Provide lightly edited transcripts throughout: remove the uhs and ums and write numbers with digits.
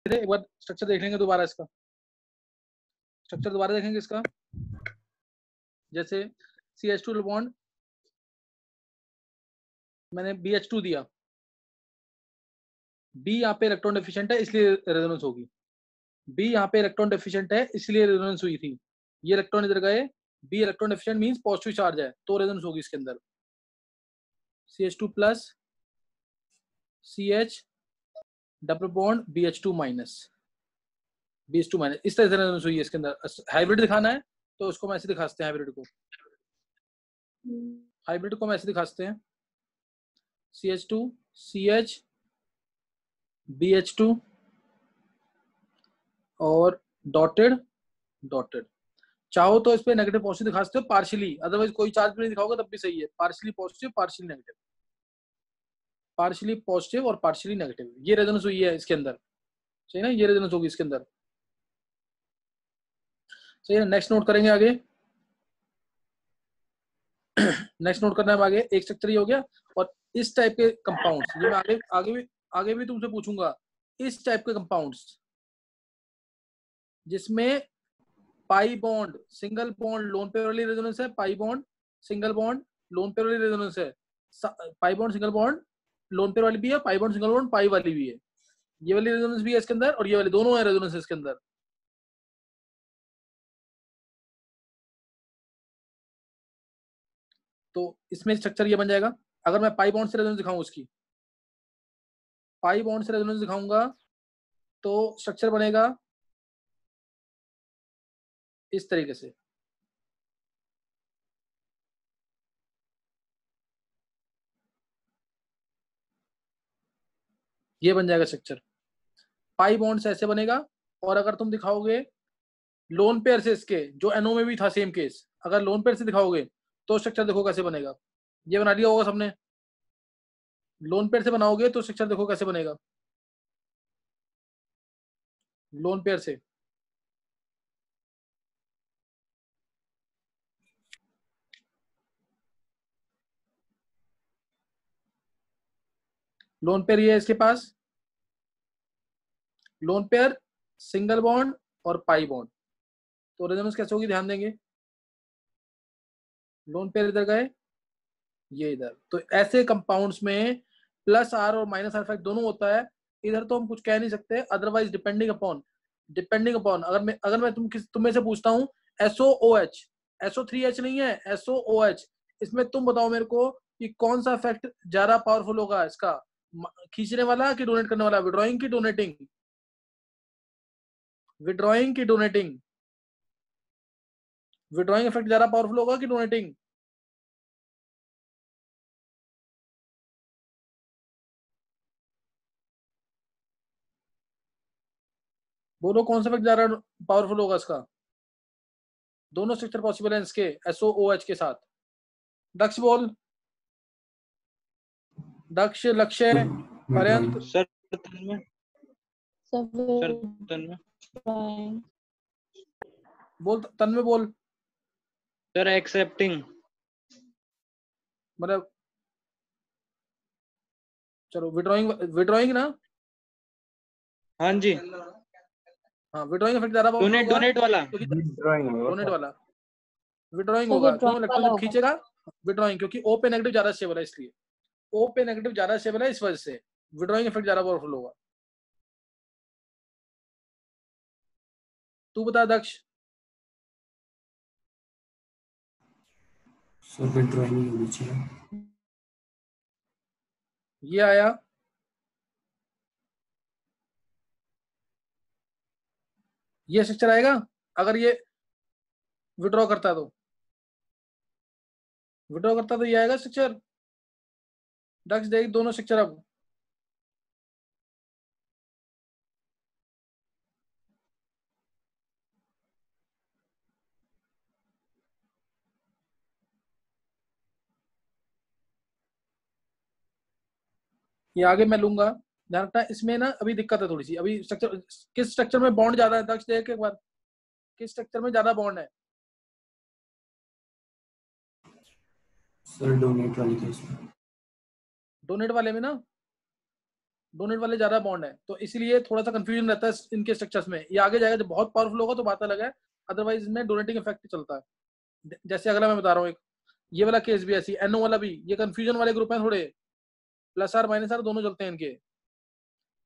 एक बार स्ट्रक्चर देख लेंगे दोबारा, इसका स्ट्रक्चर दोबारा देखेंगे इसका। जैसे CH2 बॉन्ड मैंने BH2 दिया, B यहाँ पे इलेक्ट्रॉन डेफिशिएंट है इसलिए रेजोनेंस होगी, B यहाँ पे इलेक्ट्रॉन डेफिशिएंट है इसलिए रेजोनेंस हुई थी। ये इलेक्ट्रॉन इधर गए, B electron deficient means positive charge है तो रेजोनेंस होगी इसके अंदर। CH2 plus CH double bond BH2 minus, BH2 minus, इस तरह से रेजोनेंस हुई है इसके अंदर। हाइब्रिड दिखाना है तो उसको हम ऐसे दिखाते हैं, हाइब्रिड को हम ऐसे दिखाते हैं, CH2 CH BH2 और डॉटेड डॉटेड। चाहो तो इस पे नेगेटिव पॉजिटिव दिखा सकते हो पार्शियली, अदरवाइज कोई चार्ज भी नहीं दिखाओगे तब भी सही है। Partially positive partially negative, partially positive और पार्शियली नेगेटिव, ये रेजोनेंस हुई है इसके अंदर, सही ना, ये रेजोनेंस होगी इसके अंदर, सही है। नेक्स्ट नोट करेंगे आगे, नेक्स्ट नोट करना है आगे, एक स्ट्रक्चर ही हो गया। और इस टाइप के कंपाउंड्स, ये मैं आगे भी तुमसे पूछूंगा, इस टाइप के कंपाउंड्स जिसमें pi bond single bond lone pair वाली रेजोनेंस है, pi bond single bond lone pair वाली रेजोनेंस है, pi bond single bond lone pair वाली भी है, pi bond single bond pi वाली भी है, ये वाली रेजोनेंस भी है इसके अंदर और ये वाली दोनों है रेजोनेंस इसके अंदर। तो इसमें स्ट्रक्चर ये बन जाएगा। अगर मैं पाई बॉन्ड से रेजोनेंस दिखाऊं, उसकी पाई बॉन्ड से रेजोनेंस दिखाऊंगा तो स्ट्रक्चर बनेगा इस तरीके से, ये बन जाएगा स्ट्रक्चर। पाई बॉन्ड से ऐसे बनेगा। और अगर तुम दिखाओगे लोन पेयर से, इसके जो एनओ में भी था सेम केस, अगर लोन पेयर से दिखाओगे तो स्ट्रक्चर देखो कैसे बनेगा, ये बना लिया होगा सबने। लोन पेयर से बनाओगे तो स्ट्रक्चर देखो कैसे बनेगा, लोन पेयर से। लोन पेयर ये है इसके पास, लोन पेयर सिंगल बॉन्ड और पाई बॉन्ड, तो रेजोनेंस कैसे होगी ध्यान देंगे। लोन पेयर इधर गए, ये इधर, तो ऐसे कंपाउंड्स में प्लस आर और माइनस आर इफेक्ट दोनों होता है। इधर तो हम कुछ कह नहीं सकते, अदरवाइज डिपेंडिंग अपॉन अगर मैं तुम्हें से पूछता हूँ SOOH, SO3H नहीं है, SOOH, इसमें तुम बताओ मेरे को कि कौन सा इफेक्ट ज्यादा पावरफुल होगा इसका, खींचने वाला कि डोनेट करने वाला, विड्रॉइंग की डोनेटिंग, विड्रॉइंग की डोनेटिंग, विड्रॉइंग इफेक्ट ज्यादा पावरफुल होगा कि डोनेटिंग। बोलो कौन सा इफेक्ट ज्यादा पावरफुल होगा इसका। दोनों स्ट्रक्चर पॉसिबल है इसके SOOH के साथ। दक्ष बोल, दक्ष, लक्ष्य, पर्यंत। सर तन्मय, सर तन्मय बोल, तन्मय बोल। सर एक्सेप्टिंग, मतलब चलो विड्रॉइंग, विड्रॉइंग ना, हाँ जी, हाँ विड्रॉइंग इफेक्ट ज्यादा पावरफुल होगा डोनेट वाला, क्योंकि ड्राइंग डोनेट वाला विड्रॉइंग सर होगा, क्यों, withdrawing इलेक्ट्रॉन वाला जब होगा। खींचेगा विड्रॉइंग, क्योंकि O पे नेगेटिव ज्यादा स्टेबल है, इसलिए O पे नेगेटिव ज्यादा स्टेबल है, इस वजह से विड्रॉइंग इफेक्ट ज्यादा पावरफुल होगा। तू बता दक्ष। सर विड्रॉइंग होनी चाहिए। ये आया, ये स्ट्रक्चर आएगा अगर ये विड्रॉ करता तो, विड्रॉ करता तो ये आएगा स्ट्रक्चर। दक्ष देख दोनों स्ट्रक्चर अब, ये आगे मैं लूंगा, ध्यान रखना। इसमें ना अभी दिक्कत है थोड़ी सी, अभी स्ट्रक्चर, किस स्ट्रक्चर में बॉन्ड ज्यादा है दक्ष देख एक बार, किस स्ट्रक्चर में ज्यादा बॉन्ड है। सर डोनेट वाली केस में, डोनेट वाले में ना, डोनेट वाले ज्यादा बॉन्ड है, तो इसलिए थोड़ा सा कंफ्यूजन रहता है इनके स्ट्रक्चर्स में। ये आगे जाएगा जब बहुत पावरफुल होगा तो बात अलग है, अदरवाइज इसमें डोनेटिंग इफेक्ट चलता है। जैसे अगला मैं बता रहा हूँ, एक ये वाला केस भी ऐसी, एनओ वाला भी, ये कंफ्यूजन वाले ग्रुप है थोड़े, प्लस आर माइनस आर दोनों चलते हैं इनके।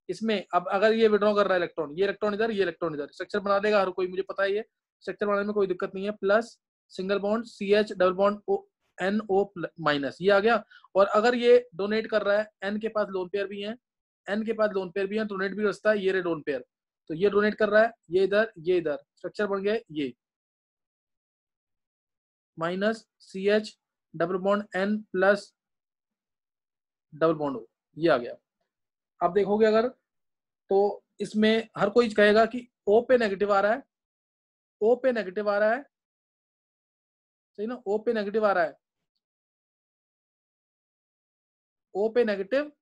इसमें अब अगर ये विड्रॉ कर रहा है इलेक्ट्रॉन, ये इलेक्ट्रॉन इधर, ये इलेक्ट्रॉन इधर, स्ट्रक्चर बना देगा हर कोई, मुझे पता है ये स्ट्रक्चर बनाने में कोई दिक्कत नहीं है। Plus single bond C H double bond O N O minus, ये आ गया। और अगर ये डोनेट कर रहा है, एन के पास लोन पेयर भी है, एन के पास लोन पेयर भी है, डोनेट भी रचता है, ये रे लोन पेयर, तो ये डोनेट कर रहा है, ये इधर ये इधर, स्ट्रक्चर बन गया ये minus C H double bond N plus double bond O, ये आ गया। अब देखोगे अगर, तो इसमें हर कोई कहेगा कि ओ पे नेगेटिव आ रहा है, ओ पे नेगेटिव आ रहा है, सही ना, ओ पे नेगेटिव आ रहा है, ओ पे नेगेटिव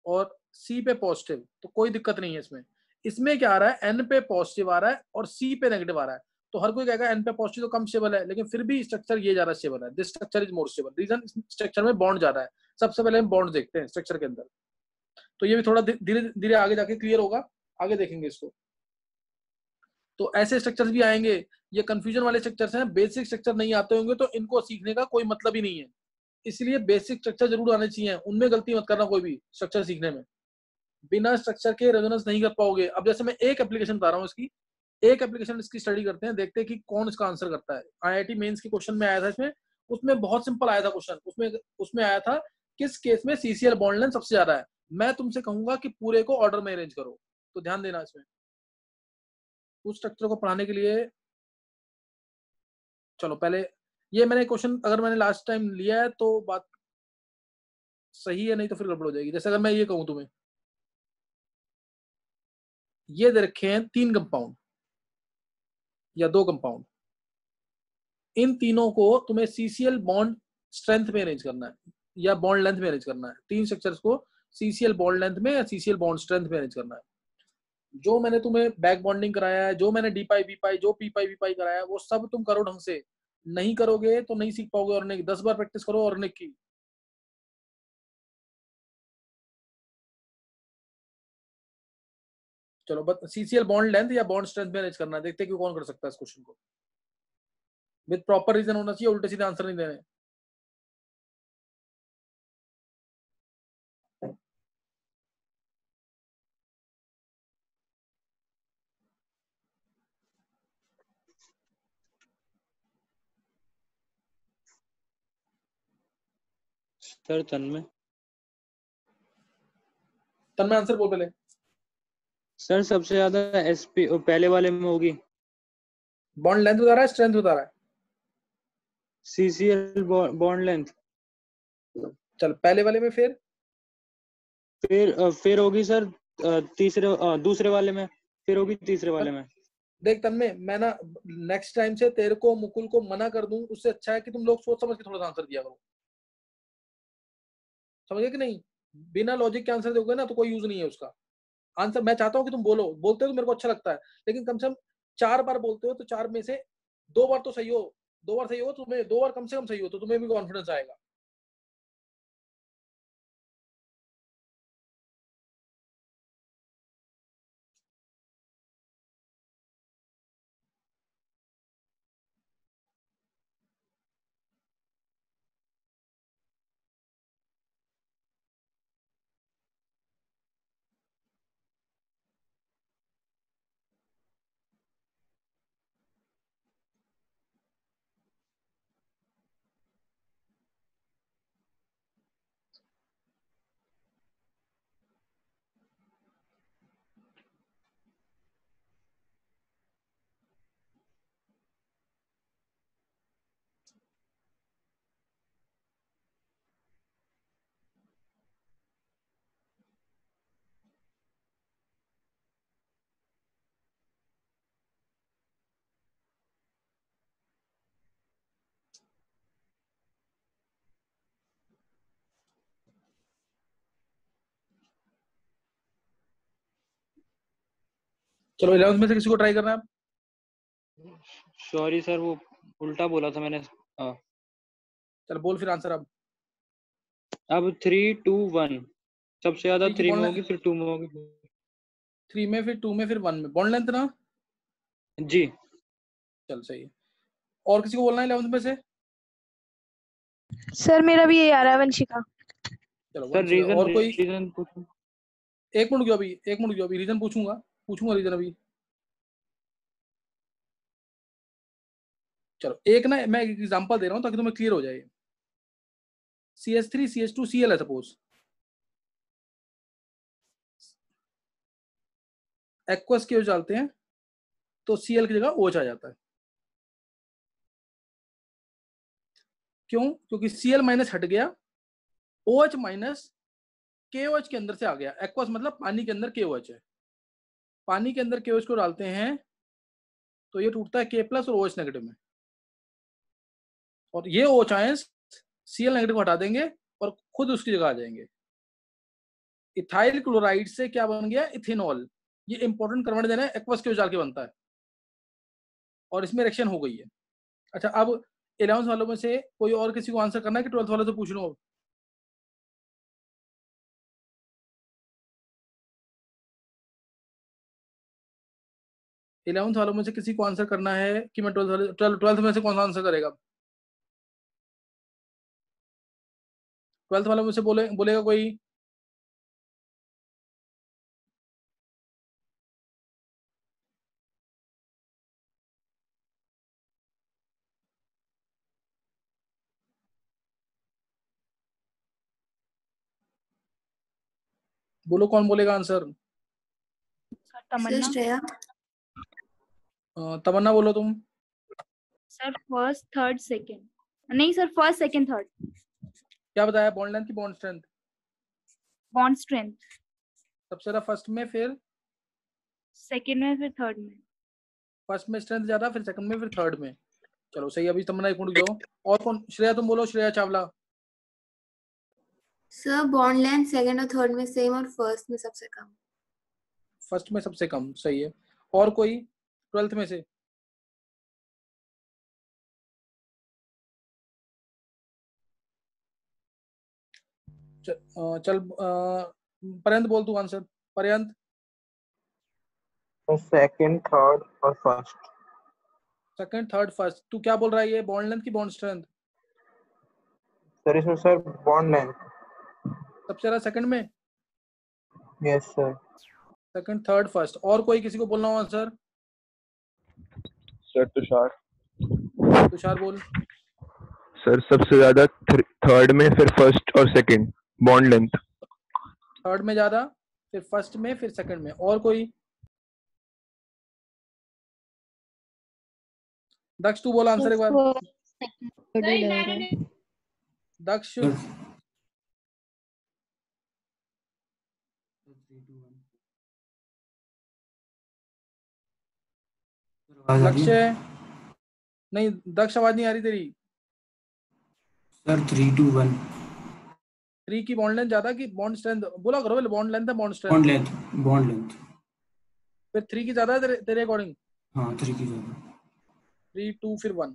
और सी पे पॉजिटिव, तो कोई दिक्कत नहीं है इसमें। इसमें क्या आ रहा है, एन पे पॉजिटिव आ रहा है और सी पे नेगेटिव आ रहा है, तो हर कोई कहेगा एन पे पॉजिटिव तो कम स्टेबल है, लेकिन फिर भी स्ट्रक्चर ये ज्यादा स्टेबल है, this structure is more stable, reason structure में बॉन्ड ज्यादा है। सबसे पहले हम बॉन्ड देखते हैं स्ट्रक्चर के अंदर, तो ये भी थोड़ा धीरे धीरे आगे जाके क्लियर होगा, आगे देखेंगे इसको। तो ऐसे स्ट्रक्चर्स भी आएंगे, ये कंफ्यूजन वाले स्ट्रक्चर्स हैं, बेसिक स्ट्रक्चर नहीं आते होंगे तो इनको सीखने का कोई मतलब ही नहीं है, इसलिए बेसिक स्ट्रक्चर जरूर आने चाहिए, उनमें गलती मत करना कोई भी स्ट्रक्चर सीखने में, बिना स्ट्रक्चर के रेजोनेंस नहीं कर पाओगे। अब जैसे मैं एक एप्लीकेशन बता रहा हूँ इसकी, एक एप्लीकेशन इसकी स्टडी करते हैं, देखते हैं कि कौन इसका आंसर करता है। आईआईटी मेंस के क्वेश्चन में आया था इसमें, उसमें बहुत सिंपल आया था क्वेश्चन, उसमें आया था किस केस में सीसीएल बॉन्ड लेंथ सबसे ज्यादा है। मैं तुमसे कहूंगा कि पूरे को ऑर्डर में अरेंज करो, तो ध्यान देना इसमें उस स्ट्रक्चर को पढ़ाने के लिए। चलो पहले ये मैंने क्वेश्चन, अगर मैंने लास्ट टाइम लिया है तो बात सही है, नहीं तो फिर गड़बड़ हो जाएगी। जैसे अगर मैं ये कहूं तुम्हें, ये दे रखे हैं 3 कंपाउंड या 2 कंपाउंड, इन तीनों को तुम्हें सीसीएल बॉन्ड स्ट्रेंथ में अरेंज करना है या बॉन्ड लेंथ में अरेंज करना है। 3 स्ट्रक्चर्स को सीसीएल बॉन्ड लेंथ में या सीसीएल बॉन्ड स्ट्रेंथ में अरेंज करना है। जो मैंने तुम्हें बैक बॉन्डिंग कराया है, जो मैंने डी पाई बी पाई, जो पी पाई बी पाई कराया है, वो सब तुम करो ढंग से, नहीं करोगे तो नहीं सीख पाओगे। और 10 बार प्रैक्टिस करो और की। चलो सीसीएल बॉन्ड लेंथ या बॉन्ड स्ट्रेंथ में अरेंज करना है, देखते हैं कि कौन कर सकता है इस क्वेश्चन को। विद प्रॉपर रीजन होना चाहिए, उल्टे सीधे आंसर नहीं देने। सर तन्मय, तन्मय आंसर बोल पहले। सर सबसे ज्यादा एसपी पहले वाले में होगी। बॉन्ड लेंथ बता रहा है, स्ट्रेंथ बता रहा है? CCL bond length. चल पहले वाले में, फिर होगी सर दूसरे वाले में, फिर होगी तीसरे वाले में। देख तन्मय, मैं ना नेक्स्ट टाइम से तेरे को मुकुल को मना कर दूं, उससे अच्छा है कि तुम लोग सोच समझ के थोड़ा सा आंसर दिया करो, समझ गए कि नहीं? बिना लॉजिक के आंसर दोगे ना तो कोई यूज नहीं है उसका। आंसर मैं चाहता हूँ कि तुम बोलते हो तो मेरे को अच्छा लगता है, लेकिन कम से कम 4 बार बोलते हो तो 4 में से 2 बार तो सही हो, 2 बार सही हो, तुम्हें 2 बार कम से कम सही हो तो तुम्हें भी कॉन्फिडेंस आएगा। चलो 11th में से किसी को ट्राई करना है? सॉरी सर, वो उल्टा बोला था मैंने। चल बोल फिर आंसर अब। 3 2 1 सबसे ज्यादा 3 की 3 में बॉन्ड होगी, फिर 2 में होगी। 3 में, फिर 2 में, फिर 1 में। बॉन्ड लेंथ ना? जी चल सही है। और किसी को बोलना है 11th में से? सर मेरा भी यही आ रहा है, वंशिका। चलो सर, वंशिका। रीजन और कोई? रीजन पूछो। एक मिनट क्यों, अभी 1 मिनट क्यों, अभी रीजन पूछूंगा रीजन अभी। चलो एक ना, मैं एक एग्जांपल दे रहा हूँ ताकि तुम्हें क्लियर हो जाए। CH3 CH2 Cl है सपोज, एक्वस के डालते हैं तो Cl की जगह OH आ जाता है। क्यों? क्योंकि Cl माइनस हट गया, OH माइनस KOH के अंदर से आ गया। एक्वस मतलब पानी के अंदर KOH है, पानी के अंदर KOH को डालते हैं तो ये टूटता है K प्लस और OH नेगेटिव में, और ये OH आयंस Cl नेगेटिव हटा देंगे और खुद उसकी जगह आ जाएंगे। इथाइल क्लोराइड से क्या बन गया? इथेनॉल। ये इंपॉर्टेंट करंट देना है, एक्वस के डाल के बनता है, और इसमें रिएक्शन हो गई है। अच्छा, अब 11th वालों में से कोई और किसी को आंसर करना है कि 12th वालों से पूछ लो? 11th वालों में से किसी को आंसर करना है कि मैं 12th में से कौन सा आंसर करेगा? 12th वालों में से बोलेगा कोई? बोलो कौन बोलेगा आंसर? तमन्ना। श्रेया। तमन्ना बोलो तुम। सर फर्स्ट थर्ड सेकंड, नहीं सर फर्स्ट सेकंड थर्ड। क्या बताया? बॉन्ड लेंथ की बॉन्ड स्ट्रेंथ? बॉन्ड स्ट्रेंथ सबसे ज्यादा फर्स्ट में, फिर सेकंड में, फिर थर्ड में। फर्स्ट में स्ट्रेंथ ज्यादा, फिर सेकंड में, फिर थर्ड में। चलो सही। अभी तमन्ना 1 मिनट जाओ। और कौन? श्रेया तुम बोलो, Shreya Chawla. Sir bond length second और थर्ड में सेम और फर्स्ट में सबसे कम। फर्स्ट में सबसे कम, सही है। और कोई 12th में से? चल पर्यंत बोल तू आंसर। पर्यंत। सेकंड, थर्ड और फर्स्ट। Second, third, first. तू क्या बोल रहा है? ये बॉन्ड लेंथ की बॉन्ड स्ट्रेंथ? सर इसमें सर बॉन्ड लेंथ। सबसे ज्यादा सेकंड में, yes sir. Second, third, first. और कोई किसी को बोलना हो आंसर? सर तुषार। तुषार बोल। सर सबसे ज्यादा थर्ड में, फिर फर्स्ट और सेकंड बॉन्ड लेंथ। थर्ड में ज्यादा, फिर फर्स्ट में, फिर सेकंड में। और कोई? दक्ष तू बोल आंसर एक बार। दक्ष। लक्ष्य। नहीं दक्ष, आवाज नहीं आ रही तेरी। सर 3, 2, 1। 3 की बॉन्ड लेंथ ज्यादा कि बॉन्ड स्ट्रेंथ? बोला करो पहले, बॉन्ड लेंथ है bond strength? Bond length, bond length. फिर 3 की ज्यादा है तेरे अकॉर्डिंग? हाँ 3 की ज्यादा। 3, 2 फिर 1।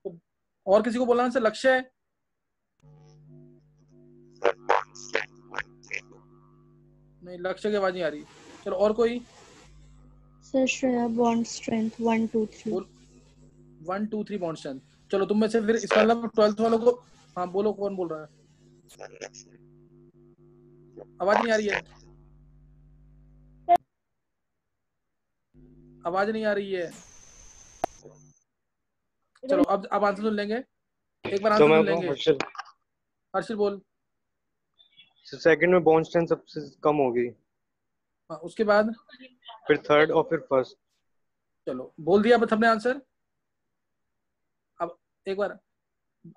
तो और किसी को बोलना आंसर? लक्ष्य है? नहीं, लक्ष्य की आवाज नहीं आ रही। चलो और कोई? Sir Shreya bond strength 1, 2, 3। 1, 2, 3 bond strength. चलो तुम में से फिर इसका मतलब 12th वालों को, हाँ बोलो कौन बोल रहा है? आवाज नहीं आ रही है, आवाज नहीं आ रही है। चलो अब आंसर सुन लेंगे, एक बार आंसर सुन लेंगे। हर्षिल बोल। सेकंड में बॉन्ड स्ट्रेंथ सबसे कम होगी, हाँ, उसके बाद फिर थर्ड और फिर फर्स्ट। चलो बोल दिया अब सबने आंसर। अब एक बार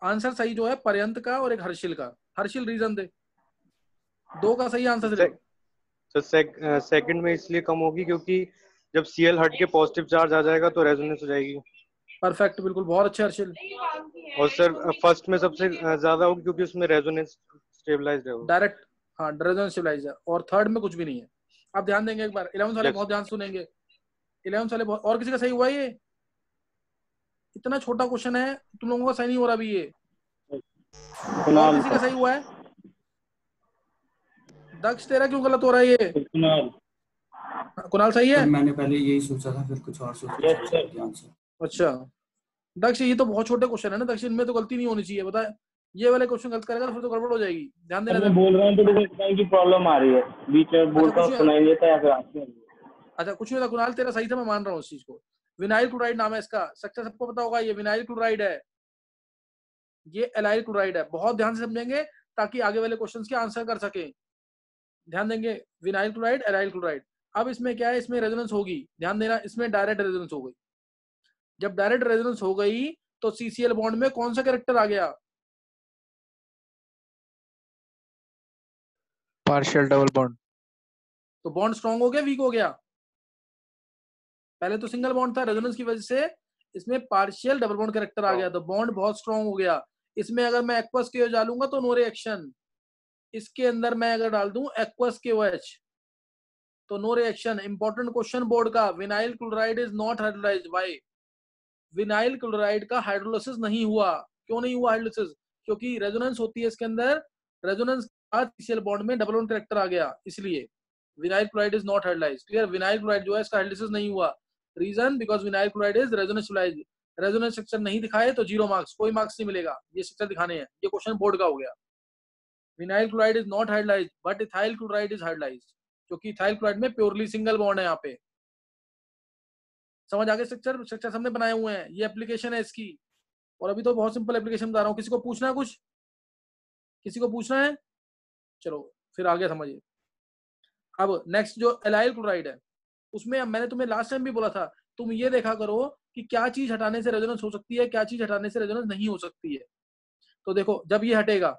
आंसर सही जो है पर्यंत का और एक हर्षिल का। हर्षिल रीजन दे, 2 का सही आंसर सिर्फ। तो सेकंड में इसलिए कम होगी क्योंकि जब Cl हट के पॉजिटिव चार्ज आ जाएगा तो रेजोनेंस हो जाएगी। परफेक्ट, बिल्कुल, बहुत अच्छे हर्षिल। और सर फर्स्ट में सबसे ज्यादा होगी क्योंकि उसमें रेजोनेंस स्टेबलाइज्ड है वो। डायरेक्ट, हाँ रेजोनेंस स्टेबलाइजर। और थर्ड में कुछ भी नहीं है। आप ध्यान देंगे एक बार, 11th वाले बहुत ध्यान सुनेंगे। 11th वाले बहुत। और किसी का सही हुआ? ये इतना छोटा क्वेश्चन है, तुम लोगों का सही नहीं हो रहा अभी ये। और किसी का सही हुआ है? दक्ष तेरा क्यों गलत हो रहा है ये? कुणाल कुणाल सही है? सर मैंने पहले यही सोचा था, फिर कुछ और सोच के यस चेंज सर। कर दिया आंसर। अच्छा दक्ष, ये तो बहुत छोटे क्वेश्चन है ना दक्ष, इनमें तो गलती नहीं होनी चाहिए, बता। ये वाले क्वेश्चन गलत करेगा तो फिर तो गड़बड़ हो जाएगी, ध्यान देना। मैं बोल रहा हूँ तो डिस्कनेक्शन की प्रॉब्लम आ रही है, बीच में बोलता हूँ सुनाई देता है या फिर आपसे। अच्छा कुछ नहीं होता कुणाल, तेरा सही था, मैं मान रहा हूँ इस चीज को। विनाइल क्लोराइड नाम है इसका, स्ट्रक्चर सबको पता होगा, ये विनाइल क्लोराइड है, ये एलाइल क्लोराइड है। बहुत ध्यान से समझेंगे ताकि आगे वाले क्वेश्चंस के आंसर कर सके। ध्यान देंगे, विनाइल क्लोराइड, एलाइल क्लोराइड। अब इसमें क्या है, इसमें रेजोनेंस होगी, ध्यान देना, इसमें डायरेक्ट रेजोनेंस हो गई। जब डायरेक्ट रेजोनेंस हो गई तो सीसीएल बॉन्ड में कौन सा कैरेक्टर आ गया? Partial double bond. तो बॉन्ड स्ट्रॉन्ग हो गया, वीक हो गया? पहले तो सिंगल बॉन्ड था, रेजोनेंस की वजह से इसमें पार्शियल डबल बॉन्ड कैरेक्टर आ गया, तो बॉन्ड बहुत स्ट्रॉन्ग हो गया। इसमें अगर मैं एक्वस के डालूंगा तो नो रिएक्शन, इसके अंदर मैं अगर डाल दूं एक्वस के OH तो no reaction. Important question board का, vinyl chloride is not hydrolysed, why? Vinyl chloride का हाइड्रोलिसिस नहीं हुआ। क्यों नहीं हुआ हाइड्रोलिसिस? क्योंकि रेजोनेंस होती है इसके अंदर, रेजोनेंस के बाद सीसीएल बॉन्ड में डबल बॉन्ड कैरेक्टर आ गया, इसलिए vinyl chloride is not hydrolysed. Clear? Vinyl chloride जो है इसका हाइड्रोलिसिस नहीं हुआ, reason because vinyl chloride is resonance. Resonance structure नहीं दिखाए तो 0 मार्क्स, कोई मार्क्स नहीं मिलेगा, ये स्ट्रक्चर दिखाने हैं। ये क्वेश्चन बोर्ड का हो गया। Vinyl chloride is not hydrolysed but ethyl chloride is hydrolysed, क्योंकि इथाइल क्लोराइड में प्योरली सिंगल बॉन्ड है। यहाँ पे समझ आगे? स्ट्रक्चर हमने बनाए हुए हैं, ये एप्लीकेशन है इसकी। और अभी तो बहुत सिंपल एप्लीकेशन बता रहा हूँ। किसी को पूछना है कुछ? किसी को पूछना है? चलो फिर आगे समझिए। अब नेक्स्ट जो एलाइल क्लोराइड है, उसमें मैंने तुम्हें लास्ट टाइम भी बोला था, तुम ये देखा करो कि क्या चीज हटाने से रेजोनेंस हो सकती है, क्या चीज हटाने से रेजोनेंस नहीं हो सकती है। तो देखो, जब ये हटेगा,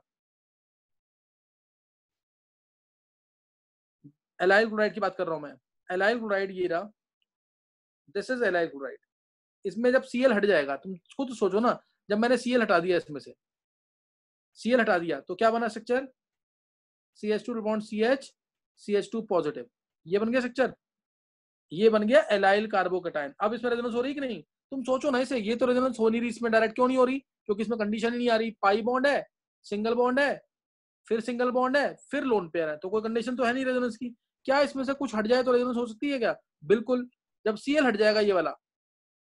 एलाइल क्लोराइड की बात कर रहा हूं मैं, एलाइल क्लोराइड ये रहा, दिस इज एलाइल क्लोराइड। इसमें जब Cl हट जाएगा, तुम खुद सोचो ना, जब मैंने Cl हटा दिया, इसमें से Cl हटा दिया तो क्या बना structure? CH2 bond CH, CH2 positive, ये बन गया स्ट्रक्चर, ये बन गया एलाइल कार्बोकेटायन। अब इसमें रेजोनेंस हो रही कि नहीं? तुम सोचो ना इसे, ये तो रेजोनेंस हो नहीं रही इसमें डायरेक्ट, क्यों नहीं हो रही? क्योंकि इसमें कंडीशन ही नहीं आ रही, पाई बॉन्ड है, सिंगल बॉन्ड है, फिर सिंगल बॉन्ड है, फिर लोन पेयर है, तो कोई कंडीशन तो है नहीं रेजोनेंस की। क्या इसमें से कुछ हट जाए तो रेजोनेंस हो सकती है क्या? बिल्कुल। जब Cl हट जाएगा, ये वाला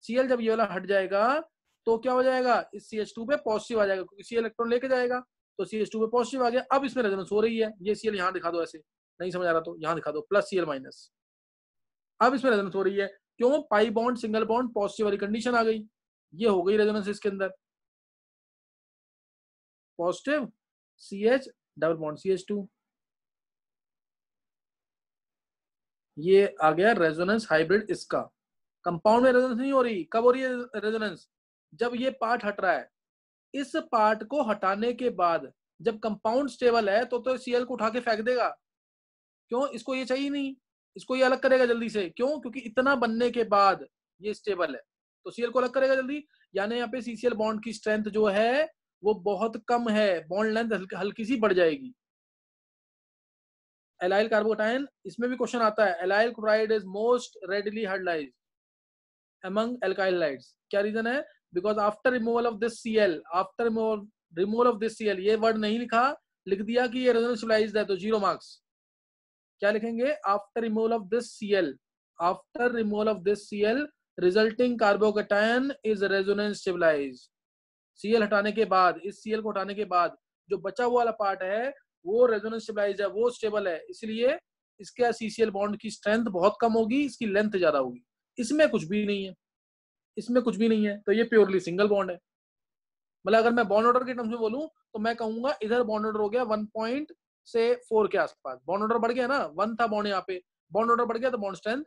Cl जब ये वाला हट जाएगा तो क्या हो जाएगा? इस CH2 पे पॉजिटिव आ जाएगा, क्योंकि Cl इलेक्ट्रॉन लेके जाएगा, तो CH2 पे पॉजिटिव आ गया। अब इसमें रेजोनेंस हो रही है, ये Cl यहाँ दिखा दो, ऐसे नहीं समझ आ रहा तो यहाँ दिखा दो, प्लस Cl माइनस। अब इसमें रेजोनेंस हो रही है, क्यों? Pi bond single bond positive वाली कंडीशन आ गई, ये हो गई रेजोनेंस इसके अंदर। Positive CH double bond CH2, ये आ गया रेजोनेंस हाइब्रिड इसका। कंपाउंड में रेजोनेंस नहीं हो रही, कब हो रही है रेजोनेंस? जब ये पार्ट हट रहा है। इस पार्ट को हटाने के बाद जब कंपाउंड स्टेबल है तो Cl को उठा के फेंक देगा, क्यों? इसको ये चाहिए नहीं, इसको ये अलग करेगा जल्दी से, क्यों? क्योंकि इतना बनने के बाद ये स्टेबल है, तो Cl को अलग करेगा जल्दी। यानी यहाँ पे CCl बॉन्ड की स्ट्रेंथ जो है वो बहुत कम है, बॉन्ड लेंथ हल्की सी बढ़ जाएगी। एलाइल कार्बोकेटायन, इसमें भी क्वेश्चन आता है, allyl chloride is most readily hydrolysed among alkyl halides। क्या रीजन है? Because after removal of this Cl, after removal of this Cl, ये वर्ड नहीं लिखा, लिख दिया कि ये रेजोनेंस स्टेबलाइज्ड है, तो 0 मार्क्स। क्या लिखेंगे? After removal of this Cl, after removal of this Cl resulting carbocation is resonance stabilised. Cl हटाने के बाद, इस Cl को हटाने के बाद जो बचा हुआ वाला पार्ट है वो रेजोनेंस स्टेबलाइज्ड है, वो स्टेबल है, इसलिए इसके CCl बॉन्ड की स्ट्रेंथ बहुत कम होगी, इसकी लेंथ ज्यादा होगी। इसमें कुछ भी नहीं है, इसमें कुछ भी नहीं है, तो ये प्योरली सिंगल बॉन्ड है। मतलब अगर मैं बॉन्ड ऑर्डर के टर्म्स में बोलूं तो मैं कहूंगा इधर बॉन्ड ऑर्डर हो गया 1.4 के आसपास, बॉन्ड ऑर्डर बढ़ गया ना, 1 था बॉन्ड, यहाँ पे बॉन्ड ऑर्डर बढ़ गया तो बॉन्ड स्ट्रेंथ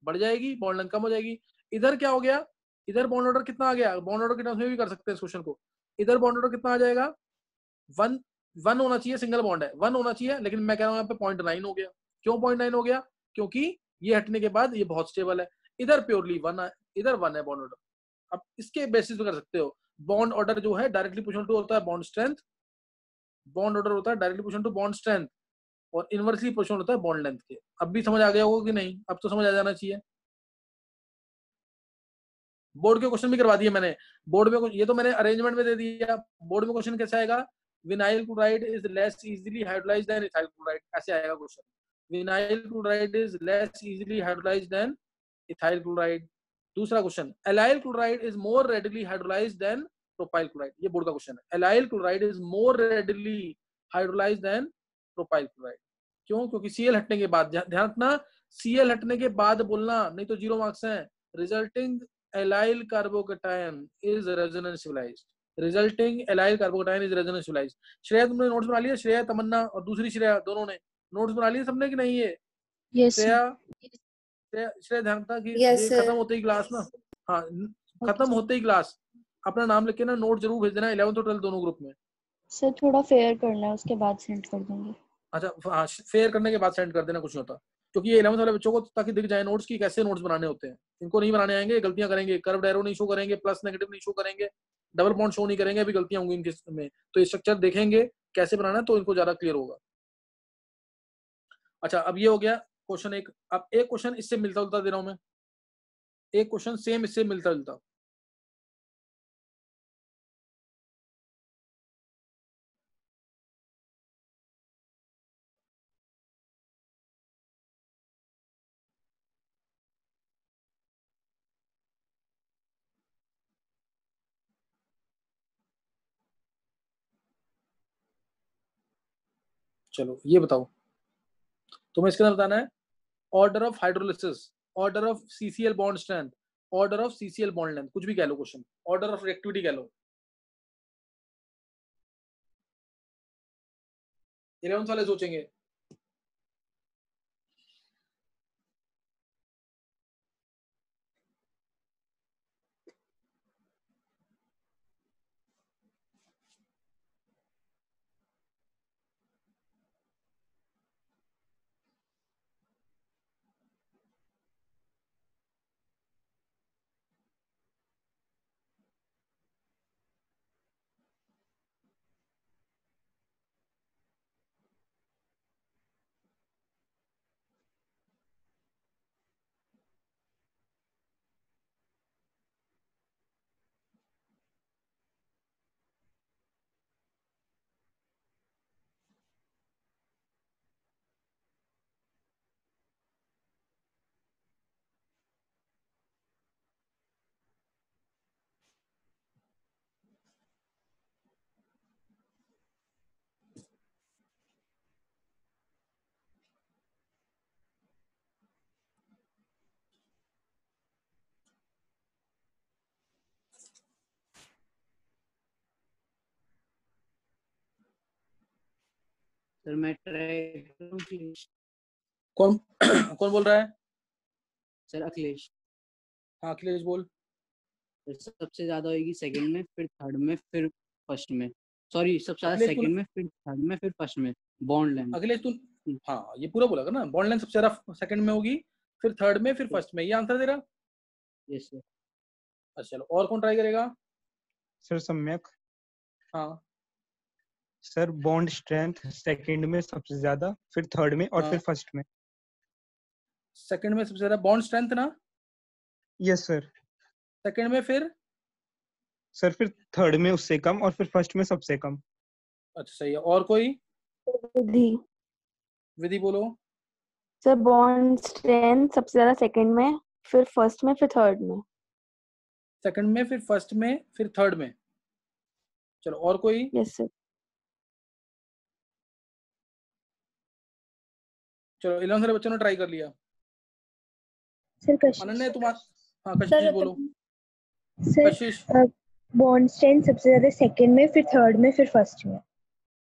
बढ़ जाएगी, बॉन्ड लेंथ कम हो जाएगी। इधर क्या हो गया? इधर बॉन्ड ऑर्डर कितना आ गया? बॉन्ड ऑर्डर के टर्म्स में भी कर सकते हैं इस क्वेश्चन को। इधर बॉन्ड ऑर्डर कितना आ जाएगा? 1 होना चाहिए, सिंगल बॉन्ड है, 1 होना चाहिए, लेकिन मैं कह रहा हूँ यहाँ पे 0.9 हो गया। क्यों 0.9 हो गया? क्योंकि ये हटने के बाद ये बहुत स्टेबल है। इधर प्योरली 1 है, इधर 1 है बॉन्ड ऑर्डर। अब इसके बेसिस पे कर सकते हो, बॉन्ड ऑर्डर जो है डायरेक्टली प्रोपोर्शनल टू होता है बॉन्ड स्ट्रेंथ, बॉन्ड ऑर्डर होता है directly proportional to bond strength, और इनवर्सली प्रोपोर्शनल होता है बॉन्ड लेंथ के। अब भी समझ आ गया होगा कि नहीं? अब तो समझ आ जाना चाहिए। बोर्ड के क्वेश्चन भी करवा दिए मैंने, बोर्ड में ये तो मैंने अरेंजमेंट में दे दिया, बोर्ड में क्वेश्चन कैसे आएगा? Vinyl chloride is less easily hydrolysed than ethyl chloride, ऐसे आएगा question. Vinyl chloride is less easily hydrolysed than ethyl chloride. दूसरा question, allyl chloride is more readily hydrolysed than propyl chloride, ये board का question है। Allyl chloride is more readily hydrolysed than propyl chloride. क्यों? क्योंकि Cl हटने के बाद, ध्यान रखना Cl हटने के बाद बोलना, नहीं तो 0 मार्क्स हैं। Resulting allyl carbocation is resonance civilised, resulting allyl carbocation is resonance civilised. Shreya तुमने नोट्स बना लिया? श्रेया, तमन्ना और दूसरी श्रेया, दोनों ने नोट्स बना लिए सबने कि नहीं? ये Yes, sir. श्रेया ध्यान रखना कि Yes, ये sir. खत्म होते ही क्लास ना, हाँ खत्म sir. होते ही क्लास अपना नाम लिख के ना नोट जरूर भेज देना 11th और 12th दोनों ग्रुप में। सर थोड़ा फेयर करना है, उसके बाद सेंड कर दूंगी। अच्छा हाँ, फेयर करने के बाद सेंड कर देना, कुछ नहीं होता। क्योंकि ये 11th वाले बच्चों को ताकि दिख जाए नोट्स की कैसे नोट्स बनाने होते हैं। इनको नहीं बनाने आएंगे, गलतियां करेंगे, कर्व एरो नहीं शो करेंगे, प्लस नेगेटिव नहीं शो करेंगे, डबल बॉन्ड शो नहीं करेंगे, अभी गलतियां होंगी इनके में। तो ये स्ट्रक्चर देखेंगे कैसे बनाना, तो इनको ज्यादा क्लियर होगा। अच्छा अब ये हो गया क्वेश्चन एक। अब एक क्वेश्चन इससे मिलता जुलता दे रहा हूं मैं, एक क्वेश्चन सेम इससे मिलता जुलता। चलो ये बताओ, तुम्हें इसके अंदर बताना है order of hydrolysis, order of CCl bond strength, order of CCl bond length, कुछ भी कह लो क्वेश्चन, ऑर्डर ऑफ रिएक्टिविटी कह लो। 11th वाले सोचेंगे। सर मैं ट्राई करूं? कौन कौन बोल रहा है? सर अखिलेश। हाँ अखिलेश बोल। सबसे ज्यादा होगी सेकंड में, फिर थर्ड में, फिर फर्स्ट में। सॉरी, सबसे ज्यादा अखिलेश सेकंड में, फिर थर्ड में, फिर फर्स्ट में। Bond length. अखिलेश तू, हाँ ये पूरा बोला ना, बॉन्ड लेंथ सबसे ज्यादा सेकंड में होगी, फिर थर्ड में, फिर फर्स्ट में, ये आंसर दे रहा। Yes sir. अच्छा चलो और कौन ट्राई करेगा? सर सम्यक। हाँ सर बॉन्ड स्ट्रेंथ सेकंड में सबसे ज्यादा, फिर थर्ड में और हाँ। फिर फर्स्ट में। सेकंड में सबसे ज्यादा बॉन्ड स्ट्रेंथ ना? Yes sir. सेकंड में फिर? सर फिर थर्ड में उससे कम और फिर फर्स्ट में सबसे कम। अच्छा सही है। और कोई? विधि। विधि बोलो। सर बॉन्ड स्ट्रेंथ सबसे ज्यादा सेकंड में, फिर फर्स्ट में, फिर थर्ड में। सेकंड में, फिर फर्स्ट में, फिर थर्ड में। चलो और कोई? Yes sir. चलो 11th वाले बच्चों ने ट्राई कर लिया। सर कशिश। अनन्या तुम हाँ कशिश बोलो। सर कशिश बॉन्ड स्ट्रेंथ सबसे ज्यादा सेकंड में, फिर थर्ड में, फिर फर्स्ट में।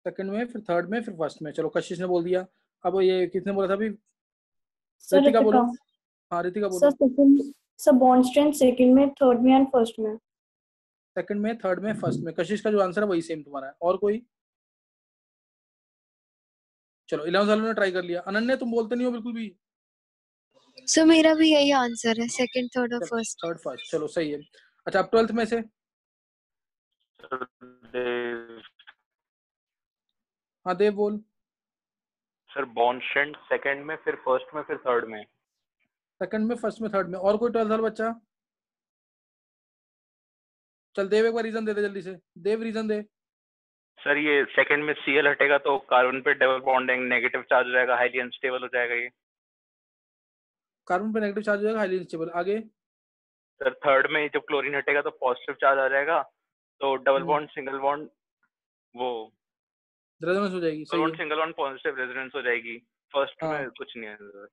सेकंड में, फिर थर्ड में, फिर फर्स्ट में। चलो कशिश ने बोल दिया। अब ये किसने बोला था अभी? सर रितिका बोलो। रितिका। हाँ रितिका सर बोलो। Second, sir bond strength second में, थर्ड में एंड फर्स्ट में। सेकंड में, थर्ड में, फर्स्ट में। कशिश का जो आंसर है वही सेम तुम्हारा है। और कोई? चलो 11th वालों ने ट्राई कर लिया। अनन्या तुम बोलते नहीं हो बिल्कुल भी। सर मेरा भी यही आंसर है, सेकंड, थर्ड और फर्स्ट। थर्ड फर्स्ट, चलो सही है। अच्छा अब 12th में से हाँ देव बोल। सर बॉन्ड स्ट्रेंथ सेकंड में, फिर फर्स्ट में, फिर थर्ड में। सेकंड में, फर्स्ट में, थर्ड में। और कोई 12th वाला बच्चा? चल देव एक बार रीजन दे दे जल्दी से। देव रीजन दे। सर ये सेकंड में Cl हटेगा तो कार्बन पे डबल बॉन्डिंग नेगेटिव चार्ज हो जाएगा, हाईली अनस्टेबल हो जाएगा ये। कार्बन पे नेगेटिव चार्ज हो जाएगा, हाईली अनस्टेबल। आगे सर थर्ड में जब क्लोरीन हटेगा तो पॉजिटिव चार्ज आ जाएगा, तो डबल हम्म, बॉन्ड सिंगल बॉन्ड वो रेजोनेंस हो जाएगी, डबल सही बॉन्ड है। सिंगल बॉन्ड पॉजिटिव रेजोनेंस हो जाएगी। फर्स्ट हाँ में कुछ नहीं है सर।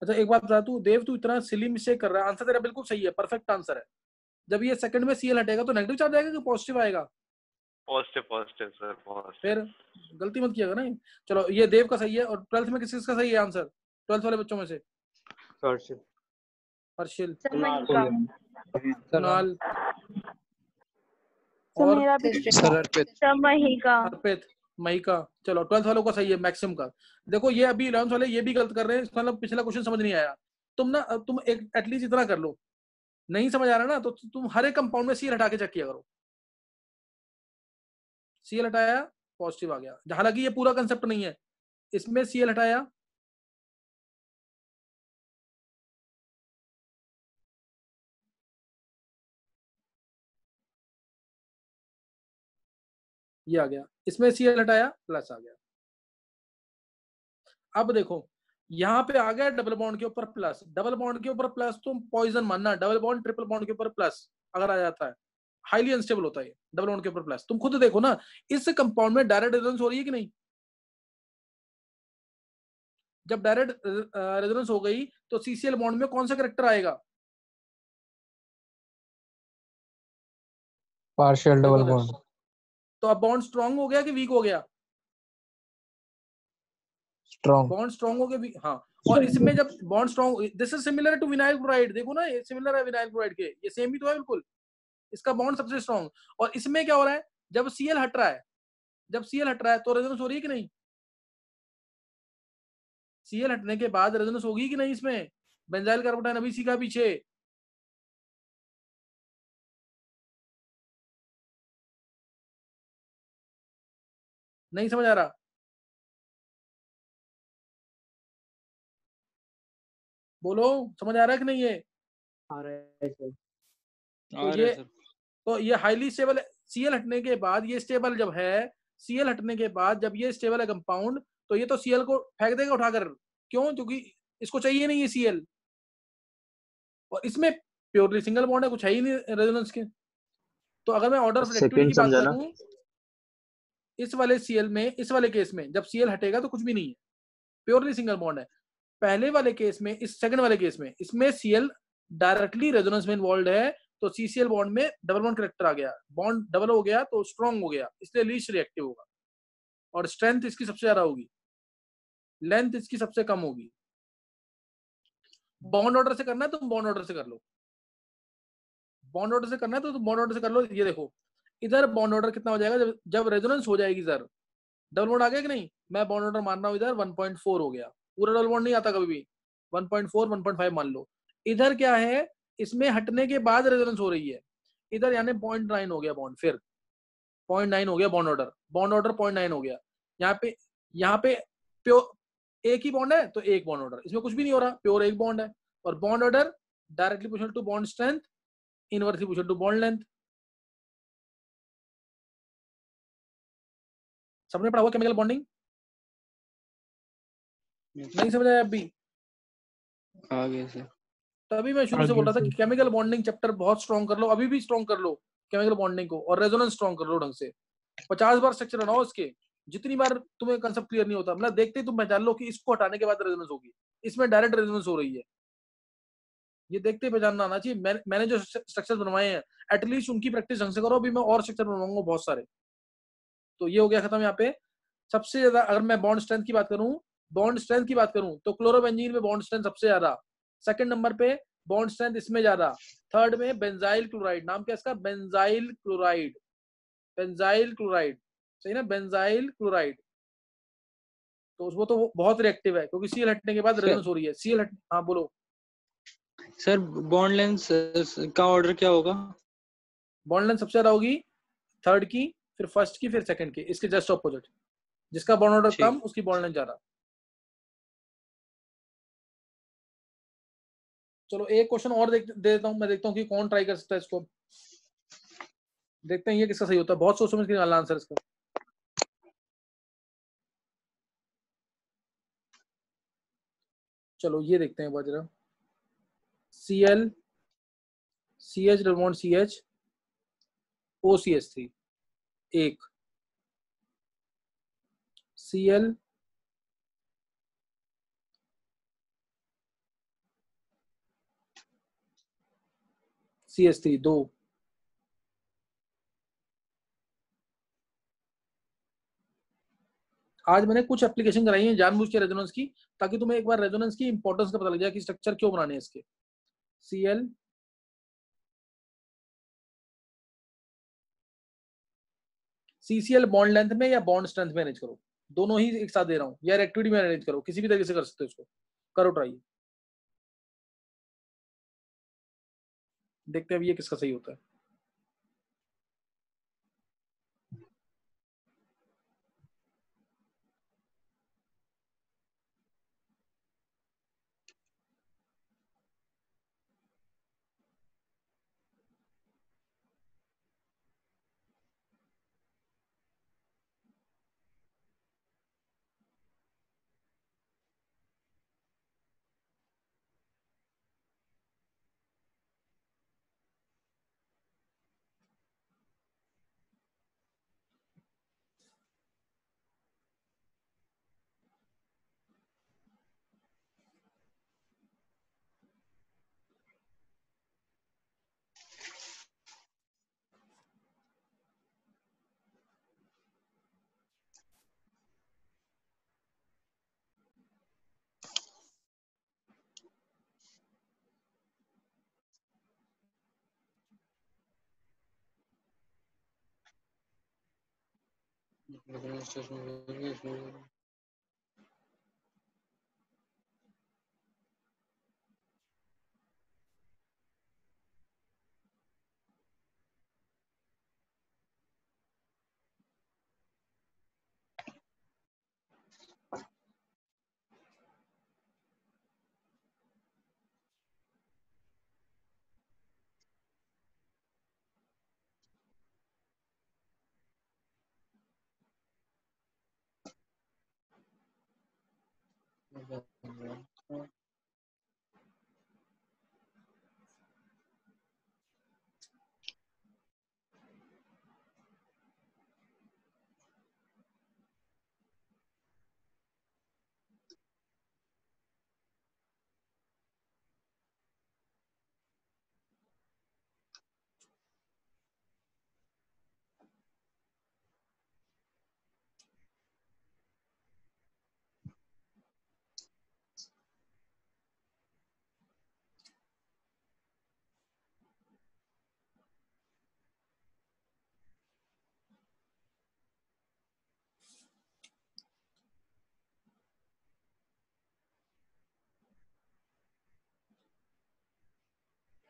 अच्छा एक बात बता, तू देव, तू इतना सिली मिस्टेक कर रहा है, आंसर तेरा बिल्कुल सही है, परफेक्ट आंसर है। जब ये सेकंड में Cl हटेगा तो नेगेटिव चार्ज आएगा कि पॉजिटिव आएगा? Positive positive sir positive. फिर गलती मत किया ना। चलो ये देव का सही है। और 12th में किसका सही है आंसर 12th वाले बच्चों में से? हर्षिल। हर्षिल, सर महिका। कुणाल सर और मेरा भी सर अर्पित। सर महिका। अर्पित, महिका। चलो 12th वालों का सही है मैक्सिमम का। देखो ये अभी 11th वाले ये भी गलत कर रहे हैं, मतलब पिछला क्वेश्चन समझ नहीं आया। तुम एक एटलीस्ट इतना कर लो, नहीं समझ आ रहा ना तो तुम हर एक कंपाउंड में Cl हटा के चेक किया करो। Cl हटाया, पॉजिटिव आ गया। हालांकि ये पूरा कंसेप्ट नहीं है, इसमें Cl हटाया, ये आ गया। इसमें Cl हटाया, प्लस आ गया। अब देखो यहाँ पे आ गया डबल बॉन्ड के ऊपर प्लस। डबल बॉन्ड के ऊपर प्लस तुम पॉइजन मानना, डबल बॉन्ड ट्रिपल बॉन्ड के ऊपर प्लस अगर आ जाता है हाईली अनस्टेबल होता है। डबल बॉन्ड के ऊपर प्लस, तुम खुद देखो ना इस कंपाउंड में डायरेक्ट रेजोनेंस हो रही है कि नहीं? जब डायरेक्ट रेजोनेंस हो गई तो CCl बॉन्ड में कौन सा कैरेक्टर आएगा? पार्शियल देखो डबल इधर। बॉन्ड। तो अब बॉन्ड स्ट्रांग हो गया कि वीक हो गया? स्ट्रॉन्ग। बॉन्ड स्ट्रांग हो गया, हाँ। और इसमें जब bond strong, this is similar to vinyl chloride, देखो ना ये सिमिलर है विनाइल क्लोराइड के, ये सेम ही तो है बिल्कुल। इसका बॉन्ड सबसे स्ट्रांग। और इसमें क्या हो रहा है, जब Cl हट रहा है, जब Cl हट रहा है तो रेजोनेंस हो रही है कि नहीं? Cl हटने के बाद रेजोनेंस होगी कि नहीं इसमें? बेंजाइल कार्बोटाइन अभी सीखा पीछे। नहीं समझ आ रहा? बोलो, समझ आ रहा है कि नहीं? ये आ रहा है सर। तो ये हाईली स्टेबल है। Cl हटने के बाद ये स्टेबल जब है, Cl हटने के बाद जब ये स्टेबल है कंपाउंड, तो ये तो Cl को फेंक देगा उठाकर। क्यों? क्योंकि इसको चाहिए नहीं ये Cl। और इसमें प्योरली सिंगल बॉन्ड है, कुछ है ही नहीं रेजोनेंस के। तो अगर मैं ऑर्डर ऑफ रिएक्टिविटी की बात करूं, इस वाले Cl में, इस वाले केस में जब Cl हटेगा तो कुछ भी नहीं है, प्योरली सिंगल बॉन्ड है। पहले वाले केस में, इस सेकंड वाले केस में, इसमें Cl डायरेक्टली रेजोनेंस में इन्वॉल्व है, तो CCl बॉन्ड में डबल बॉन्ड कैरेक्टर आ गया, बॉन्ड डबल हो गया तो स्ट्रॉन्ग हो गया, इसलिए लीस्ट रिएक्टिव होगा। और स्ट्रेंथ इसकी सबसे ज्यादा होगी, लेंथ इसकी सबसे कम होगी। बॉन्ड ऑर्डर से करना है तो बॉन्ड ऑर्डर से कर लो, बॉन्ड ऑर्डर से करना है तो बॉन्ड ऑर्डर से कर लो। ये देखो इधर बॉन्ड ऑर्डर कितना हो जाएगा जब रेजोनेंस हो जाएगी सर, डबल बॉन्ड आ गया कि नहीं? मैं बॉन्ड ऑर्डर मान रहा हूँ इधर 1.4 हो गया, पूरा डबल बॉन्ड नहीं आता कभी भी, 1.4 1.5 मान लो। इधर क्या है, इसमें हटने के बाद रेजोनेंस हो रही है, इधर यानी 0.9 हो गया बॉन्ड, फिर 0.9 हो गया बॉन्ड ऑर्डर, बॉन्ड ऑर्डर 0.9 हो गया। यहाँ पे प्योर एक ही बॉन्ड है तो एक बॉन्ड ऑर्डर, इसमें कुछ भी नहीं हो रहा, प्योर एक बॉन्ड है। और bond order directly proportional to bond strength, inversely proportional to bond length. सबने पढ़ा हुआ केमिकल बॉन्डिंग? नहीं समझ आया अभी? आगे से तभी मैं शुरू से बोल रहा था कि केमिकल बॉन्डिंग चैप्टर बहुत स्ट्रॉन्ग कर लो, अभी भी स्ट्रॉन्ग कर लो केमिकल बॉन्डिंग को, और रेजोनेंस स्ट्रॉन्ग कर लो ढंग से। 50 बार स्ट्रक्चर बनाओ इसके, जितनी बार तुम्हें कंसेप्ट क्लियर नहीं होता, मतलब देखते ही तुम पहचान लो कि इसको हटाने के बाद रेजोनेंस होगी, इसमें डायरेक्ट रेजोनेंस हो रही है, ये देखते ही पहचानना आना चाहिए। मैंने जो स्ट्रक्चर बनवाए हैं एटलीस्ट उनकी प्रैक्टिस ढंग से करो, अभी मैं और स्ट्रक्चर बनवाऊंगा बहुत सारे। तो ये हो गया खत्म। यहाँ पे सबसे ज्यादा अगर मैं बॉन्ड स्ट्रेंथ की बात करूं, बॉन्ड स्ट्रेंथ की बात करूं तो क्लोरोबेंजीन में बॉन्ड स्ट्रेंथ सबसे ज्यादा, सेकंड नंबर पे बॉन्ड स्ट्रेंथ इसमें ज्यादा, थर्ड में बेंजाइल क्लोराइड, नाम क्या इसका? बेंजाइल क्लोराइड, बेंजाइल क्लोराइड, सही ना, बेंजाइल क्लोराइड। तो वो तो बहुत रिएक्टिव है क्योंकि Cl हटने के बाद रेजोनेंस हो रही है। Cl हट, हाँ बोलो सर। बॉन्ड लेंथ का ऑर्डर क्या होगा? बॉन्ड लेंथ सबसे ज्यादा होगी थर्ड की, फिर फर्स्ट की, फिर सेकंड की, इसके जस्ट ऑपोजिट। जिसका बॉन्ड ऑर्डर कम उसकी बॉन्ड लेंथ ज्यादा। चलो एक क्वेश्चन और दे देता हूं, मैं देखता हूँ कि कौन ट्राई कर सकता है इसको। देखते हैं ये किसका सही होता है, बहुत सोच समझ के निकालना आंसर इसका। चलो ये देखते हैं जरा। Cl CH double bond CH OCH3 एक, Cl CH3 दो, आज मैंने कुछ एप्लीकेशन कराई है जानबूझ के रेजोनेंस की, ताकि तुम्हें एक बार रेजोनेंस की इंपॉर्टेंस का पता लग जाए कि स्ट्रक्चर क्यों बनाने हैं इसके। Cl CCl बॉन्ड लेंथ में या बॉन्ड स्ट्रेंथ में अरेंज करो, दोनों ही एक साथ दे रहा हूँ, या एक्टिविटी में अरेंज करो, किसी भी तरीके से कर सकते हो इसको, करो ट्राई, देखते हैं अब ये किसका सही होता है।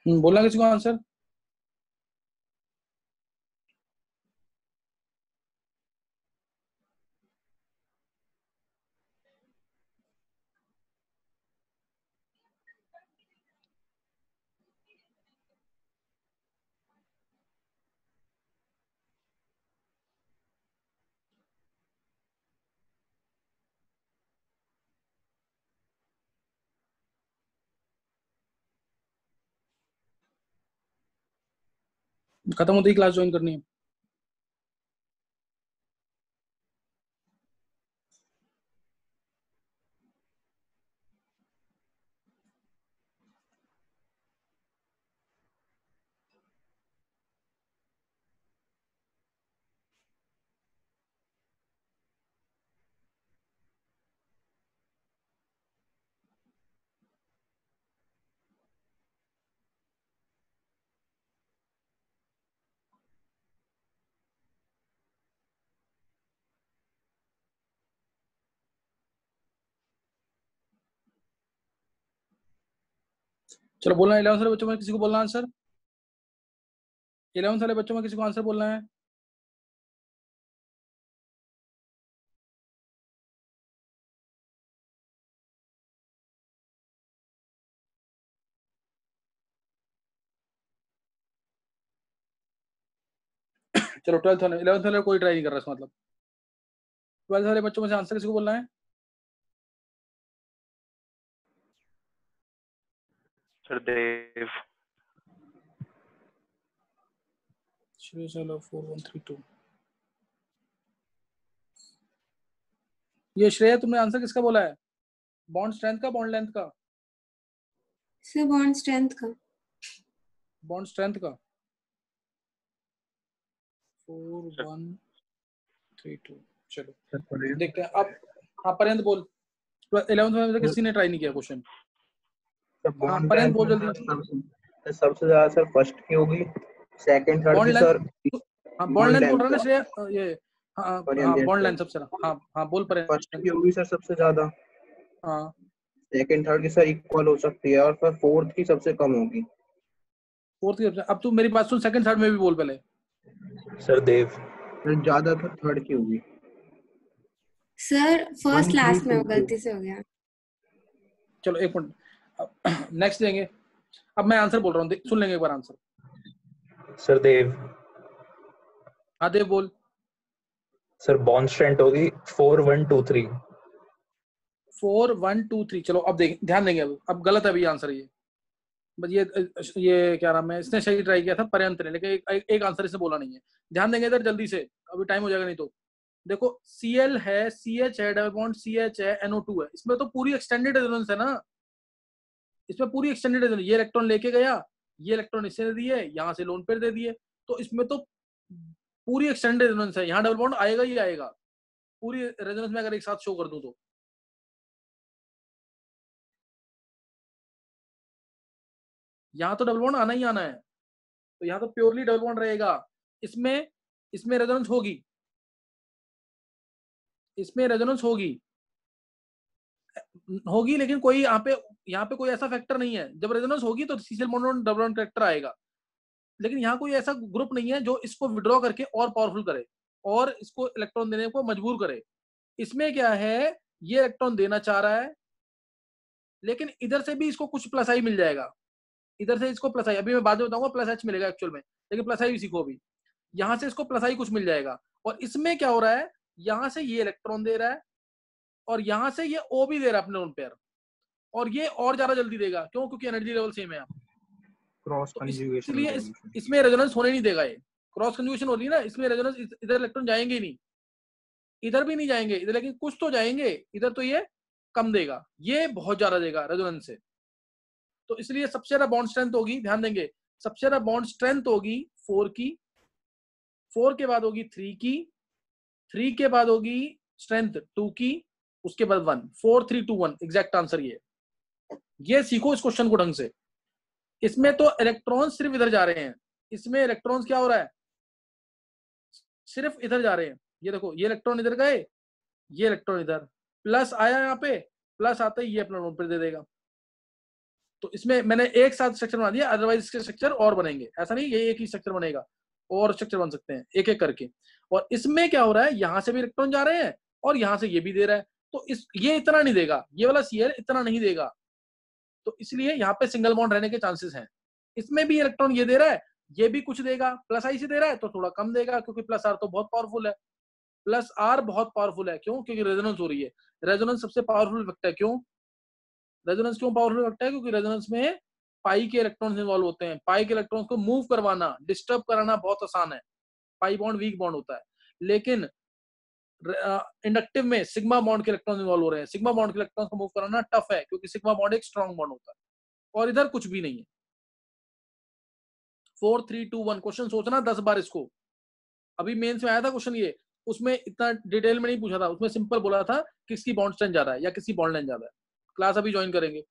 बोलना किसी को आंसर? खत्म होते ही क्लास ज्वाइन करनी है। चलो बोलना 11th वाले बच्चों में किसी को बोलना आंसर? 11th वाले बच्चों में किसी को आंसर बोलना है? चलो 12th वाले, 11th वाले कोई ट्राई नहीं कर रहा इसका मतलब। 12th वाले बच्चों में से आंसर किसी को बोलना है? सर देव। श्रेय चलो 4132। ये श्रेय तुमने आंसर किसका बोला है? बॉन्ड स्ट्रेंथ का, बॉन्ड लेंथ का? सर बॉन्ड स्ट्रेंथ का। बॉन्ड स्ट्रेंथ का 4132। चलो देखते हैं अब। हाँ पर्यंत बोल। 11th में से किसी ने ट्राई नहीं किया क्वेश्चन। हाँ पर्यंत बोल जल्दी। सबसे ज्यादा सर फर्स्ट की होगी, सेकंड थर्ड की सर। हाँ बॉन्ड लेंथ बोल रहा ना श्रेय ये। हाँ बॉन्ड लेंथ सबसे। हाँ बोल पर्यंत। फर्स्ट की होगी सर सबसे ज्यादा। हाँ सेकंड थर्ड की सर इक्वल हो सकती है, और फिर फोर्थ की सबसे कम होगी। फोर्थ की। अब तू मेरी बात सुन, सेकंड थर्ड में भी बोल पहले। सर देव। ज्यादा थर्ड की होगी सर। फर्स्ट लास्ट में गलती से हो गया। चलो एक मिनट, नेक्स्ट देंगे। अब मैं आंसर बोल रहा हूँ, सुन लेंगे एक बार आंसर। सर देव। हाँ देव बोल। सर बॉन्ड स्ट्रेंथ होगी 4123। 4123। चलो अब देख, ध्यान देंगे। अब गलत है अभी आंसर ये। बस ये क्या नाम है, इसने सही ट्राई किया था पर्यंत ने, लेकिन एक आंसर इसने बोला नहीं है। ध्यान देंगे इधर जल्दी से, अभी टाइम हो जाएगा नहीं तो। देखो Cl है, CH है, डबल बॉन्ड CH है, NO2 है। इसमें तो पूरी एक्सटेंडेड रेजोनेंस है ना, इसमें पूरी एक्सटेंडेड रेजोनेंस। ये इलेक्ट्रॉन लेके गया, ये इलेक्ट्रॉन इससे दे दिए, यहाँ से लोन पेयर दे दिए, तो इसमें तो पूरी एक्सटेंडेड रेजोनेंस है। यहाँ डबल बॉन्ड आएगा ही आएगा पूरी रेजोनेंस में, अगर एक साथ शो कर दूं तो। यहाँ तो डबल बॉन्ड आना ही आना है, तो यहाँ तो प्योरली डबल बॉन्ड रहेगा। इसमें रेजोनेंस होगी, इसमें रेजोनेंस होगी, लेकिन कोई यहाँ पे कोई ऐसा फैक्टर नहीं है। जब रेजोनेंस होगी तो CCL bond double bond character आएगा, लेकिन यहाँ कोई ऐसा ग्रुप नहीं है जो इसको विड्रॉ करके और पावरफुल करे और इसको इलेक्ट्रॉन देने को मजबूर करे। इसमें क्या है, ये इलेक्ट्रॉन देना चाह रहा है, लेकिन इधर से भी इसको कुछ प्लस आई मिल जाएगा। इधर से इसको प्लस आई, अभी मैं बाद में बताऊंगा प्लस एच मिलेगा एक्चुअल में, लेकिन प्लस आई भी सीखो अभी। यहाँ से इसको प्लस आई कुछ मिल जाएगा, और इसमें क्या हो रहा है, यहाँ से ये इलेक्ट्रॉन दे रहा है और यहाँ से ये O भी दे रहा है अपने लोन पेयर, और ये और ज्यादा जल्दी देगा। क्यों? क्योंकि एनर्जी लेवल सेम है। क्रॉस कंजुगेशन, इसलिए इसमें रेजोनेंस होने नहीं देगा। ये क्रॉस कंजुगेशन हो रही है ना, इसमें रेजोनेंस, इधर इलेक्ट्रॉन जाएंगे ही नहीं, इधर भी नहीं जाएंगे, इधर लेकिन कुछ तो जाएंगे। इधर तो ये कम देगा, ये बहुत ज्यादा देगा रेजोनेंस से। तो इसलिए सबसे ज्यादा बॉन्ड स्ट्रेंथ होगी, ध्यान देंगे, सबसे ज्यादा बॉन्ड स्ट्रेंथ होगी 4 की, 4 के बाद होगी 3 की, 3 के बाद होगी स्ट्रेंथ 2 की, उसके बाद 1। 4 3 2 1 एग्जैक्ट आंसर ये सीखो इस क्वेश्चन को ढंग से। इसमें तो इलेक्ट्रॉन सिर्फ इधर जा रहे हैं, इसमें इलेक्ट्रॉन्स क्या हो रहा है, सिर्फ इधर जा रहे हैं। ये देखो, ये इलेक्ट्रॉन इधर गए, ये इलेक्ट्रॉन इधर, प्लस आया, यहाँ पे प्लस आता ही ये अपना नोड पर दे देगा। तो इसमें मैंने एक साथ स्ट्रक्चर बना दिया, अदरवाइज इसके स्ट्रक्चर और बनेंगे। ऐसा नहीं ये एक ही स्ट्रक्चर बनेगा, और स्ट्रक्चर बन सकते हैं एक एक करके। और इसमें क्या हो रहा है, यहाँ से भी इलेक्ट्रॉन जा रहे हैं और यहाँ से ये भी दे रहा है, तो ये इतना नहीं देगा, ये वाला Cl इतना नहीं देगा, तो इसलिए यहाँ पे सिंगल बॉन्ड रहने के चांसेस हैं। इसमें भी इलेक्ट्रॉन ये दे रहा है, ये भी कुछ देगा, प्लस आई से दे रहा है तो थोड़ा कम देगा, क्योंकि प्लस आर तो बहुत पावरफुल है, प्लस आर बहुत पावरफुल है। क्यों? क्योंकि रेजोनेंस हो रही है। रेजोनेंस सबसे पावरफुल इफेक्ट है। क्यों रेजोनेंस क्यों पावरफुल इफेक्ट है? क्योंकि रेजोनेंस में पाई के इलेक्ट्रॉन्स इन्वॉल्व होते हैं। पाई के इलेक्ट्रॉन्स को मूव करवाना, डिस्टर्ब कराना बहुत आसान है। पाई बॉन्ड वीक बॉन्ड होता है, लेकिन इंडक्टिव में सिग्मा बॉन्ड के इलेक्ट्रॉन इन्वॉल्व हो रहे हैं। सिग्मा बॉन्ड के इलेक्ट्रॉन्स को मूव कराना टफ है, क्योंकि सिग्मा बॉन्ड एक स्ट्रॉन्ग बॉन्ड होता है, और इधर कुछ भी नहीं है। 4 3 2 1 क्वेश्चन सोचना 10 बार इसको। अभी मेंस में आया था क्वेश्चन ये, उसमें इतना डिटेल में नहीं पूछा था, उसमें सिंपल बोला था किसकी बॉन्ड स्ट्रेंथ ज्यादा है या किसकी बॉन्ड लेंथ ज्यादा है। क्लास अभी ज्वाइन करेंगे।